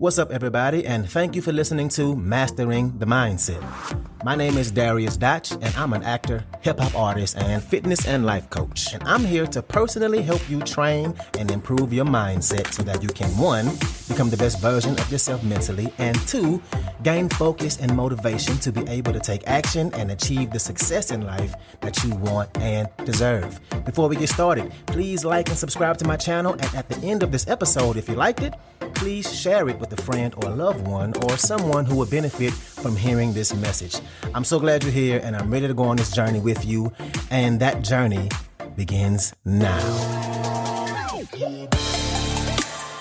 What's up, everybody, and thank you for listening to Mastering the Mindset. My name is Dariusdotch, and I'm an actor, hip-hop artist, and fitness and life coach. And I'm here to personally help you train and improve your mindset so that you can, 1, become the best version of yourself mentally, and 2, gain focus and motivation to be able to take action and achieve the success in life that you want and deserve. Before we get started, please like and subscribe to my channel, and at the end of this episode, if you liked it, please share it with a friend or a loved one or someone who would benefit from hearing this message. I'm so glad you're here, and I'm ready to go on this journey with you, and that journey begins now.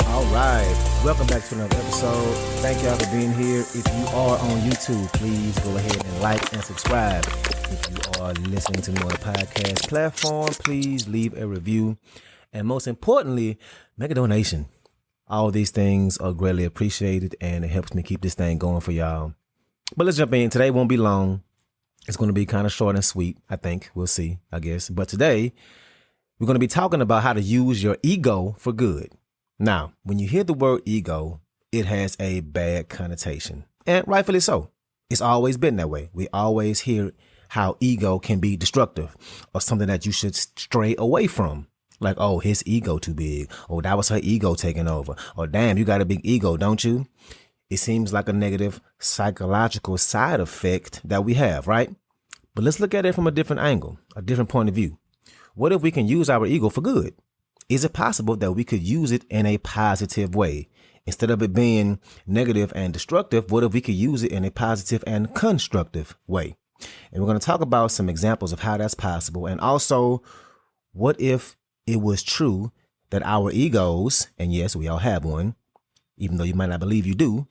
All right, welcome back to another episode. Thank y'all for being here. If you are on YouTube, please go ahead and like and subscribe. If you are listening to me on a podcast platform, please leave a review, and most importantly, make a donation. All these things are greatly appreciated, and it helps me keep this thing going for y'all. But let's jump in. Today won't be long. It's going to be kind of short and sweet, I think. We'll see, I guess. But today, we're going to be talking about how to use your ego for good. Now, when you hear the word ego, it has a bad connotation, and rightfully so. It's always been that way. We always hear how ego can be destructive or something that you should stray away from. Like, oh, his ego too big. Oh, that was her ego taking over. Or damn, you got a big ego, don't you? It seems like a negative psychological side effect that we have, right? But let's look at it from a different angle, a different point of view. What if we can use our ego for good? Is it possible that we could use it in a positive way? Instead of it being negative and destructive, what if we could use it in a positive and constructive way? And we're going to talk about some examples of how that's possible. And also, what if it was true that our egos, and yes, we all have one, even though you might not believe you do,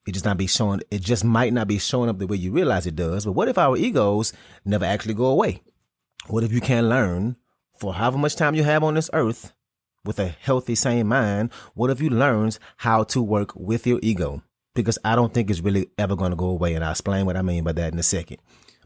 it just might not be showing up the way you realize it does. But what if our egos never actually go away? What if you can learn for however much time you have on this earth with a healthy, sane mind? What if you learn how to work with your ego? Because I don't think it's really ever going to go away. And I'll explain what I mean by that in a second.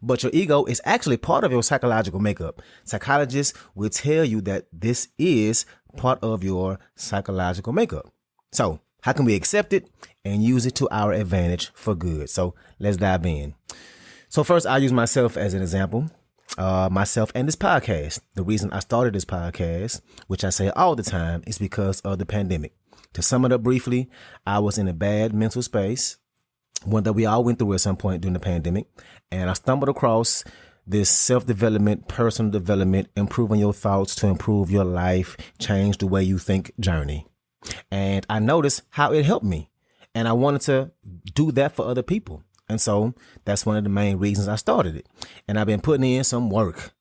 But your ego is actually part of your psychological makeup. Psychologists will tell you that this is part of your psychological makeup. So how can we accept it and use it to our advantage for good? So let's dive in. So first, I'll use myself as an example. Myself and this podcast. The reason I started this podcast, which I say all the time, is because of the pandemic. To sum it up briefly, I was in a bad mental space, one that we all went through at some point during the pandemic. And I stumbled across this self-development, personal development, improving your thoughts to improve your life, change the way you think journey. And I noticed how it helped me. And I wanted to do that for other people. And so that's one of the main reasons I started it. And I've been putting in some work.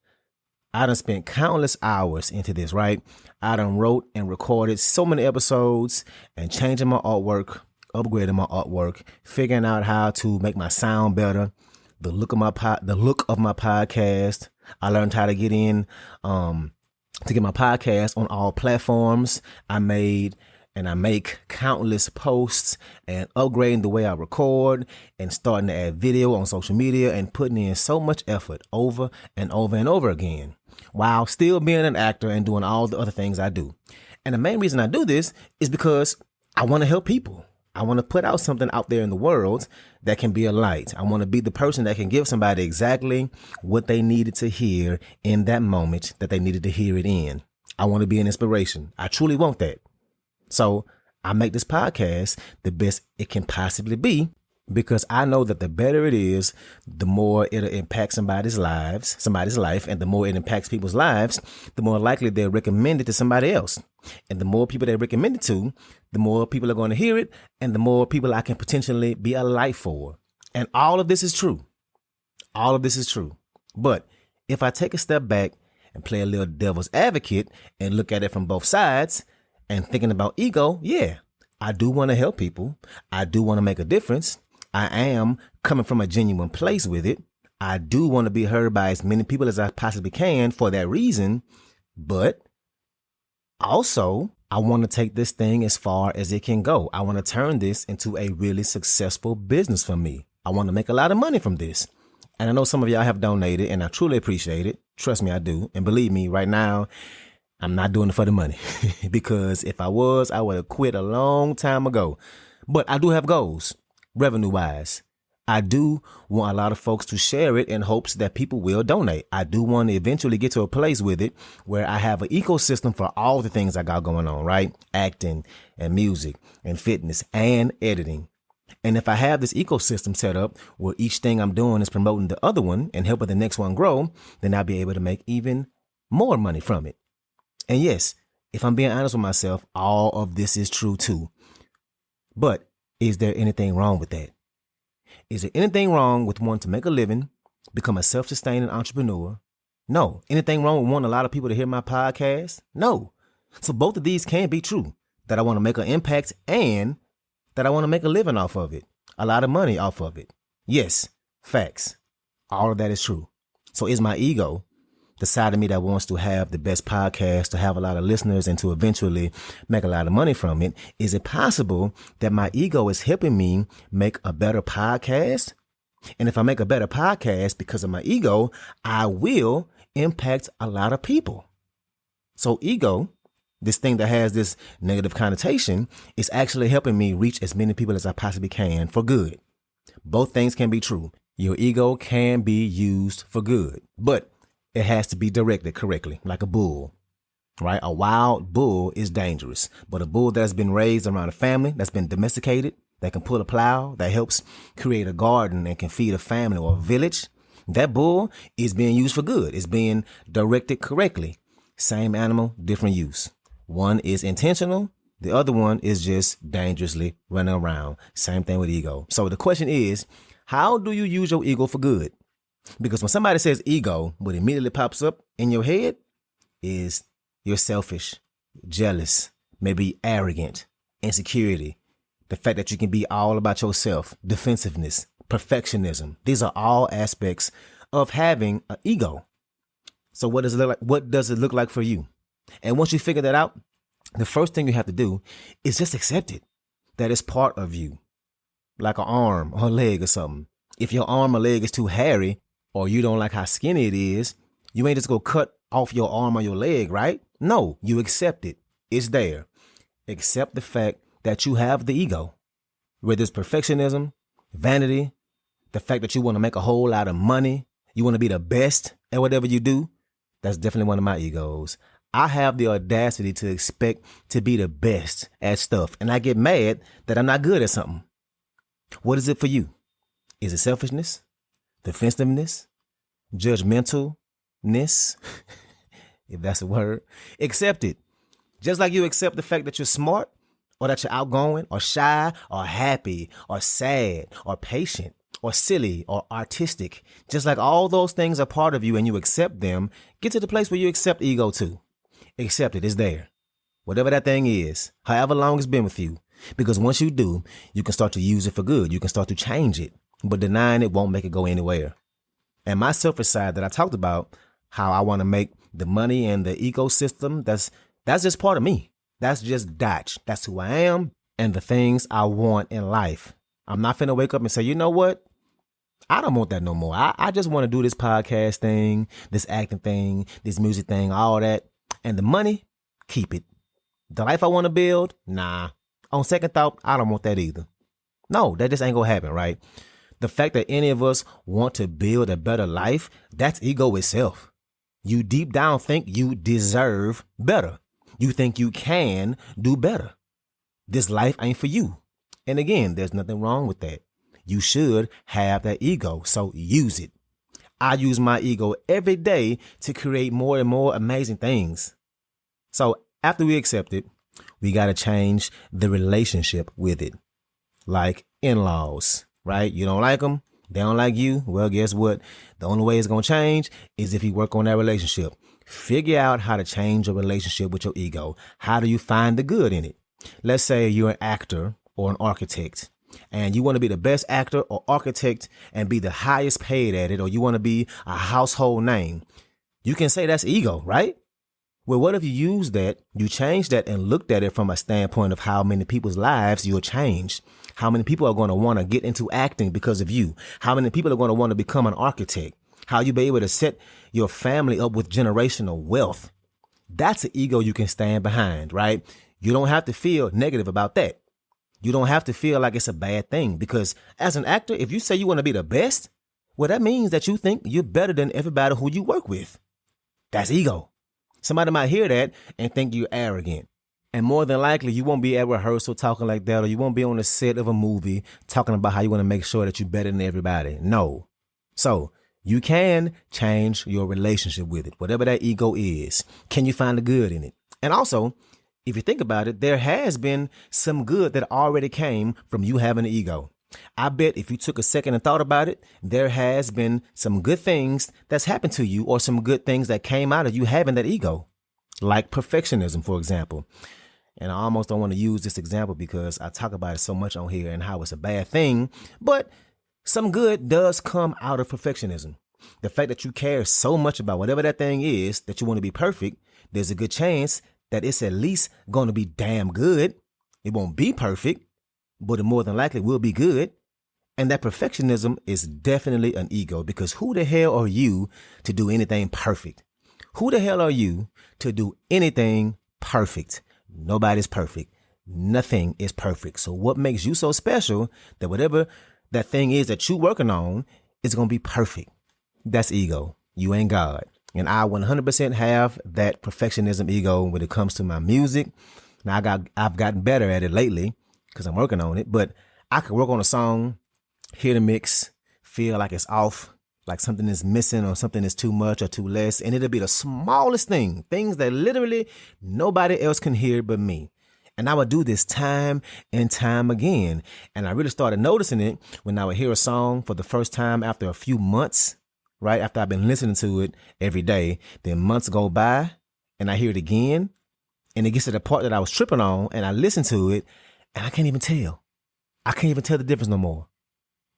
I done spent countless hours into this, right? I done wrote and recorded so many episodes and changing my artwork, upgrading my artwork, figuring out how to make my sound better, the look of my podcast. I learned how to get in, to get my podcast on all platforms. I made and I make countless posts and upgrading the way I record and starting to add video on social media and putting in so much effort over and over and over again, while still being an actor and doing all the other things I do. And the main reason I do this is because I want to help people. I want to put out something out there in the world that can be a light. I want to be the person that can give somebody exactly what they needed to hear in that moment that they needed to hear it in. I want to be an inspiration. I truly want that. So I make this podcast the best it can possibly be, because I know that the better it is, the more it'll impact somebody's life, and the more it impacts people's lives, the more likely they'll recommend it to somebody else. And the more people they recommend it to, the more people are going to hear it, and the more people I can potentially be a light for. And all of this is true. All of this is true. But if I take a step back and play a little devil's advocate and look at it from both sides and thinking about ego, yeah, I do want to help people. I do want to make a difference. I am coming from a genuine place with it. I do want to be heard by as many people as I possibly can for that reason. But also, I want to take this thing as far as it can go. I want to turn this into a really successful business for me. I want to make a lot of money from this. And I know some of y'all have donated, and I truly appreciate it. Trust me, I do. And believe me, right now, I'm not doing it for the money because if I was, I would have quit a long time ago. But I do have goals, revenue wise. I do want a lot of folks to share it in hopes that people will donate. I do want to eventually get to a place with it where I have an ecosystem for all the things I got going on, right? Acting and music and fitness and editing. And if I have this ecosystem set up where each thing I'm doing is promoting the other one and helping the next one grow, then I'll be able to make even more money from it. And yes, if I'm being honest with myself, all of this is true too. But is there anything wrong with that? Is there anything wrong with wanting to make a living, become a self-sustaining entrepreneur? No. Anything wrong with wanting a lot of people to hear my podcast? No. So both of these can be true, that I want to make an impact and that I want to make a living off of it, a lot of money off of it. Yes, facts. All of that is true. So is my ego, the side of me that wants to have the best podcast, to have a lot of listeners and to eventually make a lot of money from it, is it possible that my ego is helping me make a better podcast? And if I make a better podcast because of my ego, I will impact a lot of people. So ego, this thing that has this negative connotation, is actually helping me reach as many people as I possibly can for good. Both things can be true. Your ego can be used for good, but it has to be directed correctly, like a bull, right? A wild bull is dangerous, but a bull that's been raised around a family, that's been domesticated, that can pull a plow, that helps create a garden and can feed a family or a village, that bull is being used for good. It's being directed correctly. Same animal, different use. One is intentional. The other one is just dangerously running around. Same thing with ego. So the question is, how do you use your ego for good? Because when somebody says ego, what immediately pops up in your head is you're selfish, jealous, maybe arrogant, insecurity, the fact that you can be all about yourself, defensiveness, perfectionism. These are all aspects of having an ego. So what does it look like? What does it look like for you? And once you figure that out, the first thing you have to do is just accept it, that it's part of you, like an arm or a leg or something. If your arm or leg is too hairy, or you don't like how skinny it is, you ain't just go cut off your arm or your leg, right? No, you accept it. It's there. Accept the fact that you have the ego, whether it's perfectionism, vanity, the fact that you want to make a whole lot of money, you want to be the best at whatever you do. That's definitely one of my egos. I have the audacity to expect to be the best at stuff, and I get mad that I'm not good at something. What is it for you? Is it selfishness? Defensiveness, judgmentalness, if that's a word? Accept it. Just like you accept the fact that you're smart, or that you're outgoing, or shy, or happy, or sad, or patient, or silly, or artistic. Just like all those things are part of you and you accept them, get to the place where you accept ego too. Accept it. It's there. Whatever that thing is, however long it's been with you. Because once you do, you can start to use it for good. You can start to change it. But denying it won't make it go anywhere. And my selfish side that I talked about, how I want to make the money and the ecosystem, that's just part of me. That's just Dotch. That's who I am and the things I want in life. I'm not finna wake up and say, you know what? I don't want that no more. I just want to do this podcast thing, this acting thing, this music thing, all that. And the money, keep it. The life I want to build, nah. On second thought, I don't want that either. No, that just ain't gonna happen, right? The fact that any of us want to build a better life, that's ego itself. You deep down think you deserve better. You think you can do better. This life ain't for you. And again, there's nothing wrong with that. You should have that ego, so use it. I use my ego every day to create more and more amazing things. So after we accept it, we got to change the relationship with it. Like in-laws, right? You don't like them. They don't like you. Well, guess what? The only way it's going to change is if you work on that relationship. Figure out how to change your relationship with your ego. How do you find the good in it? Let's say you're an actor or an architect and you want to be the best actor or architect and be the highest paid at it, or you want to be a household name. You can say that's ego, right? Well, what if you use that, you change that and looked at it from a standpoint of how many people's lives you'll change? How many people are going to want to get into acting because of you? How many people are going to want to become an architect? How you be able to set your family up with generational wealth? That's an ego you can stand behind, right? You don't have to feel negative about that. You don't have to feel like it's a bad thing, because as an actor, if you say you want to be the best, well, that means that you think you're better than everybody who you work with. That's ego. Somebody might hear that and think you're arrogant. And more than likely, you won't be at rehearsal talking like that, or you won't be on the set of a movie talking about how you want to make sure that you're better than everybody. No. So you can change your relationship with it, whatever that ego is. Can you find the good in it? And also, if you think about it, there has been some good that already came from you having an ego. I bet if you took a second and thought about it, there has been some good things that's happened to you, or some good things that came out of you having that ego, like perfectionism, for example. And I almost don't want to use this example because I talk about it so much on here and how it's a bad thing, but some good does come out of perfectionism. The fact that you care so much about whatever that thing is that you want to be perfect, there's a good chance that it's at least going to be damn good. It won't be perfect, but it more than likely will be good. And that perfectionism is definitely an ego, because who the hell are you to do anything perfect? Who the hell are you to do anything perfect? Nobody's perfect. Nothing is perfect. So what makes you so special that whatever that thing is that you're working on is going to be perfect? That's ego. You ain't God. And I 100% have that perfectionism ego when it comes to my music. Now I've gotten better at it lately because I'm working on it, but I could work on a song, hear the mix, feel like it's off, like something is missing or something is too much or too less. And it'll be the smallest things that literally nobody else can hear but me. And I would do this time and time again. And I really started noticing it when I would hear a song for the first time after a few months, right? After I've been listening to it every day, then months go by and I hear it again. And it gets to the part that I was tripping on and I listen to it and I can't even tell. I can't even tell the difference no more.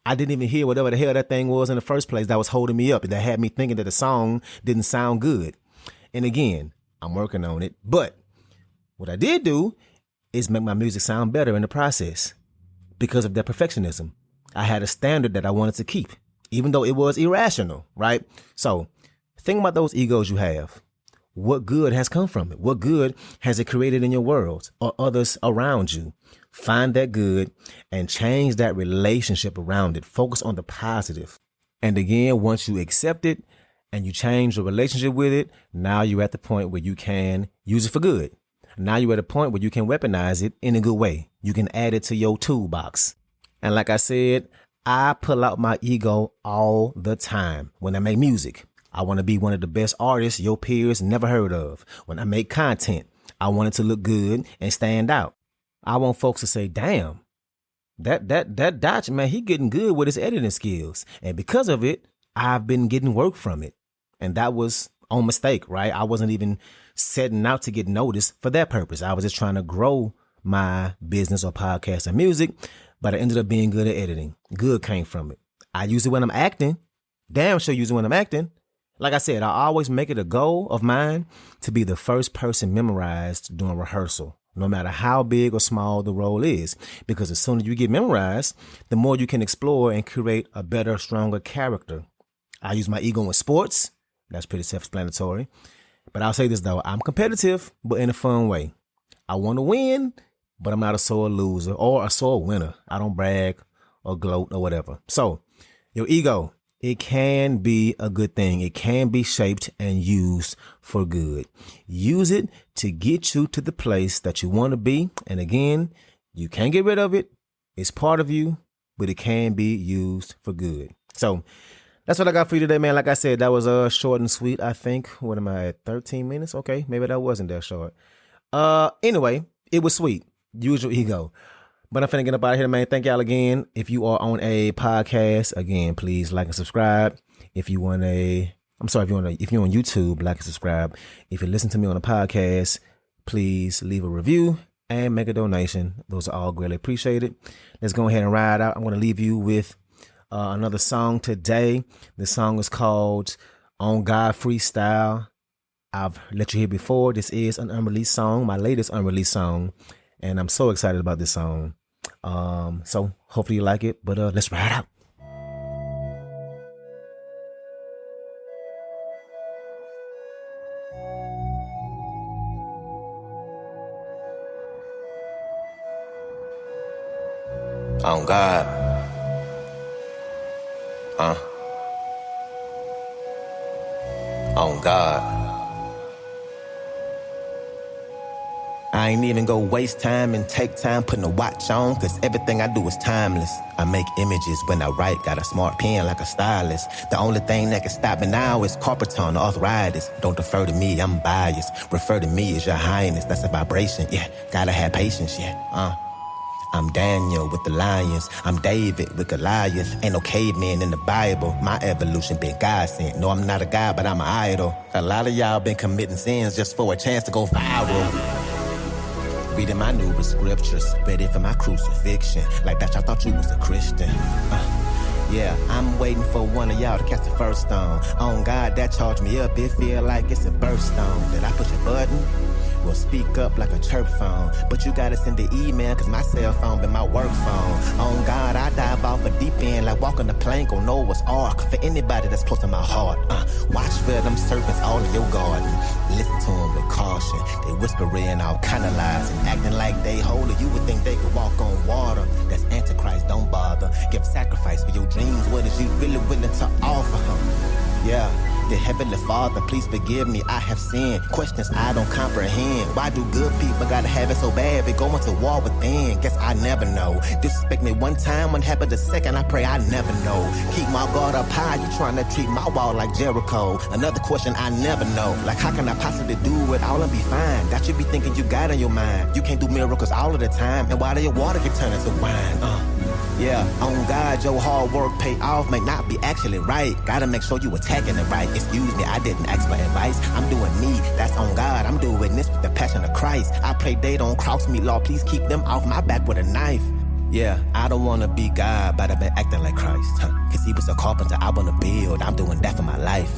I didn't even hear whatever the hell that thing was in the first place that was holding me up and that had me thinking that the song didn't sound good. And again, I'm working on it. But what I did do is make my music sound better in the process because of that perfectionism. I had a standard that I wanted to keep, even though it was irrational, right? So think about those egos you have. What good has come from it? What good has it created in your world or others around you? Find that good and change that relationship around it. Focus on the positive. And again, once you accept it and you change your relationship with it, now you're at the point where you can use it for good. Now you're at a point where you can weaponize it in a good way. You can add it to your toolbox. And like I said, I pull out my ego all the time when I make music. I want to be one of the best artists your peers never heard of. When I make content, I want it to look good and stand out. I want folks to say, damn, that Dotch, man, he getting good with his editing skills. And because of it, I've been getting work from it. And that was on mistake, right? I wasn't even setting out to get noticed for that purpose. I was just trying to grow my business or podcast and music, but I ended up being good at editing. Good came from it. I use it when I'm acting. Damn sure use it when I'm acting. Like I said, I always make it a goal of mine to be the first person memorized during rehearsal, no matter how big or small the role is. Because as soon as you get memorized, the more you can explore and create a better, stronger character. I use my ego in sports. That's pretty self-explanatory. But I'll say this, though. I'm competitive, but in a fun way. I want to win, but I'm not a sore loser or a sore winner. I don't brag or gloat or whatever. So your ego, it can be a good thing. It can be shaped and used for good. Use it to get you to the place that you want to be. And again, you can't get rid of it. It's part of you, but it can be used for good. So that's what I got for you today, man. Like I said, that was short and sweet, I think. What am I at? 13 minutes? Okay, maybe that wasn't that short. Anyway, it was sweet. Use your ego. But I'm finna get up out of here, man. Thank y'all again. If you are on a podcast, again, please like and subscribe. If you're on YouTube, like and subscribe. If you listen to me on a podcast, please leave a review and make a donation. Those are all greatly appreciated. Let's go ahead and ride out. I'm going to leave you with another song today. This song is called On God Freestyle. I've let you hear before. This is an unreleased song, my latest unreleased song. And I'm so excited about this song. So hopefully you like it, but let's ride out. On God. On God. I ain't even go waste time and take time putting a watch on, cause everything I do is timeless. I make images when I write, got a smart pen like a stylist. The only thing that can stop me now is carpal tunnel, arthritis. Don't defer to me, I'm biased. Refer to me as your highness, that's a vibration, yeah. Gotta have patience, yeah. I'm Daniel with the lions. I'm David with Goliath. Ain't no caveman in the Bible. My evolution been God sent. No, I'm not a god, but I'm an idol. A lot of y'all been committing sins just for a chance to go viral. Reading my new scriptures, ready for my crucifixion. Like that, y'all thought you was a Christian. Yeah, I'm waiting for one of y'all to catch the first stone. On God, that charged me up. It feel like it's a birthstone. Did I push a button? Well, speak up like a church phone. But you gotta send the email, cause my cell phone been my work phone. On God, I dive off a deep end like walking the plank on Noah's Ark. For anybody that's close to my heart, watch for them serpents all in your garden. Listen to them with caution. They whispering all kind of lies and acting like they holy. You would think they could walk on water. That's Antichrist, don't bother. Give sacrifice for your dreams. What is you really willing to offer? Yeah. The Heavenly Father, please forgive me, I have sinned. Questions I don't comprehend. Why do good people gotta have it so bad? They go into war within. Guess I never know. Disrespect me one time, what happened the second? I pray I never know. Keep my guard up high, you trying to treat my wall like Jericho. Another question I never know. Like how can I possibly do it all and be fine? That you be thinking you got in your mind. You can't do miracles all of the time. And why do your water keep turning to wine? Yeah, on God, your hard work pay off may not be actually right. Gotta make sure you attacking it right. Excuse me, I didn't ask for advice. I'm doing me, that's on God. I'm doing this with the passion of Christ. I pray they don't cross me, Lord. Please keep them off my back with a knife. Yeah, I don't wanna be God, but I've been acting like Christ. Cause he was a carpenter, I wanna build. I'm doing that for my life.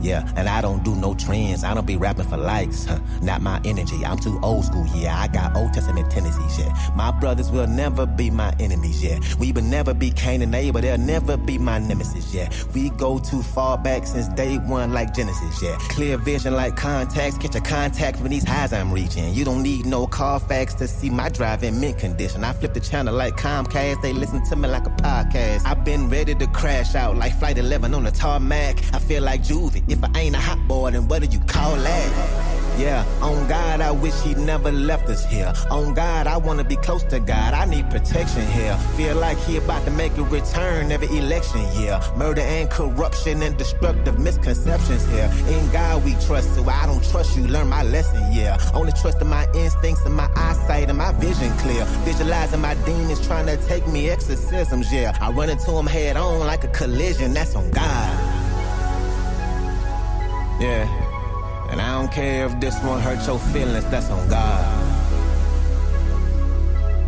Yeah, and I don't do no trends. I don't be rapping for likes. Not my energy, I'm too old school, yeah. I got Old Testament tendencies, yeah. My brothers will never be my enemies, yeah. We will never be Cain and Abel, they'll never be my nemesis, yeah. We go too far back since day one like Genesis, yeah. Clear vision like contacts, catch a contact from these highs I'm reaching. You don't need no Carfax to see my drive in mint condition. I flip the channel like Comcast, they listen to me like a podcast. I've been ready to crash out like Flight 11 on the tarmac. I feel like Juvie, if I ain't a hot boy, then what do you call that? Yeah, on God, I wish he never left us here. On God, I wanna be close to God, I need protection here. Feel like he about to make a return every election year. Murder and corruption and destructive misconceptions here. In God we trust, so I don't trust you, learn my lesson, yeah. Only trust in my instincts and my eyesight and my vision clear. Visualizing my demons trying to take me exorcisms, yeah. I run into them head on like a collision, that's on God. Yeah. And I don't care if this one hurt your feelings, that's on God.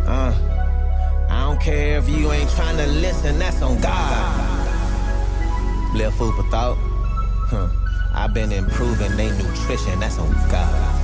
I don't care if you ain't trying to listen, that's on God. Little food for thought. I've been improving they nutrition, that's on God.